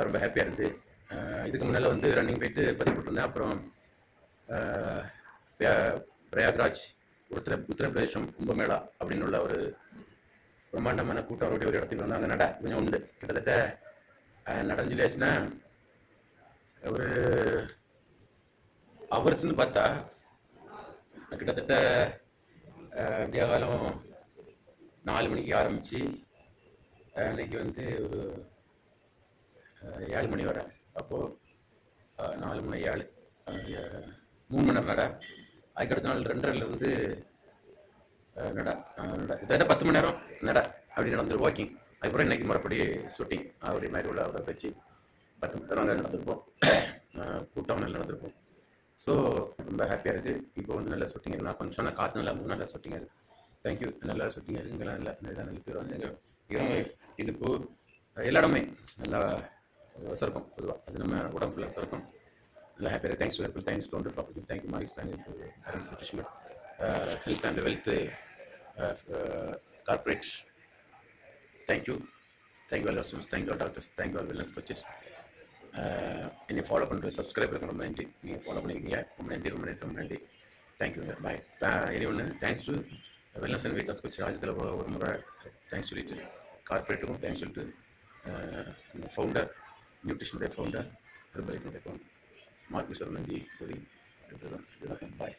ரொம்ப ஹாப்பியாக இருக்குது. இதுக்கு முன்னால் வந்து ரன்னிங் போயிட்டு பதிவு போட்டிருந்தேன். அப்புறம் பிரயாக்ராஜ் உத்தரப்பிரதேசம் கும்பமேளா அப்படின்னு உள்ள ஒரு பிரம்மாண்டமான கூட்டம் ஒரு இடத்துக்கு வந்து அங்கே கொஞ்சம் உண்டு. கிட்டத்தட்ட நடந்துச்சுன்னா ஒரு ஹவர்ஸ்ன்னு பார்த்தா கிட்டத்தட்ட விடிய காலம் 4 மணிக்கு ஆரம்பித்து அன்னைக்கு வந்து ஒரு 7 மணி வரை. அப்போது 4 மணி 7 3 மணி நேரம் நட. அதுக்கடுத்த நாள் 2:30லேருந்து கிட்டத்தட்ட 10 மணி நேரம் நட அப்படி நடந்துரு வாக்கிங். அதுக்கப்புறம் இன்றைக்கி முறைப்படி ஷூட்டிங் அப்படி மாதிரி உள்ள அவரை வச்சு 10 மணி நேரம் அங்கே நடந்திருப்போம். கூட்டம் நல்லா நடந்திருப்போம். ஸோ ரொம்ப ஹாப்பியாக இருக்குது. இப்போ வந்து நல்ல ஷூட்டிங் இருக்குது. நான் கொஞ்சம் சொன்ன காற்று நல்லா ஷூட்டிங் இருக்குது. தேங்க்யூ. நல்லா ஷூட்டிங் இருக்குது. இங்கெல்லாம் நல்ல பேர் வந்து எங்கள் இடுப்பு எல்லா இடமே நல்லா சுரக்கும். பொதுவாக அது நம்ம உடம்பு ஃபுல்லாக சுரக்கும். நல்லா ஹாப்பியாக இருக்குது. Thanks to thanks to property. Thank you Marks. Thank you health and wealth corporate. Thank you. Thank you all hospitals. Thank you all doctors. Thank you all wellness coaches. என்னை ஃபாலோ பண்ணுறது சப்ஸ்கிரைப் பண்ணுறது ரொம்ப நன்றி. நீங்கள் ஃபாலோ பண்ணியிருக்கீங்க. ரொம்ப நன்றி. தேங்க்யூங்க. பாய். இனி ஒன்று thanks to wellness and weight loss coach ராஜத்தில் ஒரு முறை தேங்க்ஸ் சொல்லிட்டு கார்பரேட்டுக்கும் தேங்க்ஸ் சொல்லிட்டு ஃபவுண்டர் நியூட்ரிஷனுடைய ஃபவுண்டர் ஹெர்பலினுடைய ஃபவுண்டர் மார்க் மிஸ்டர் நன்றி கூறி பாய்.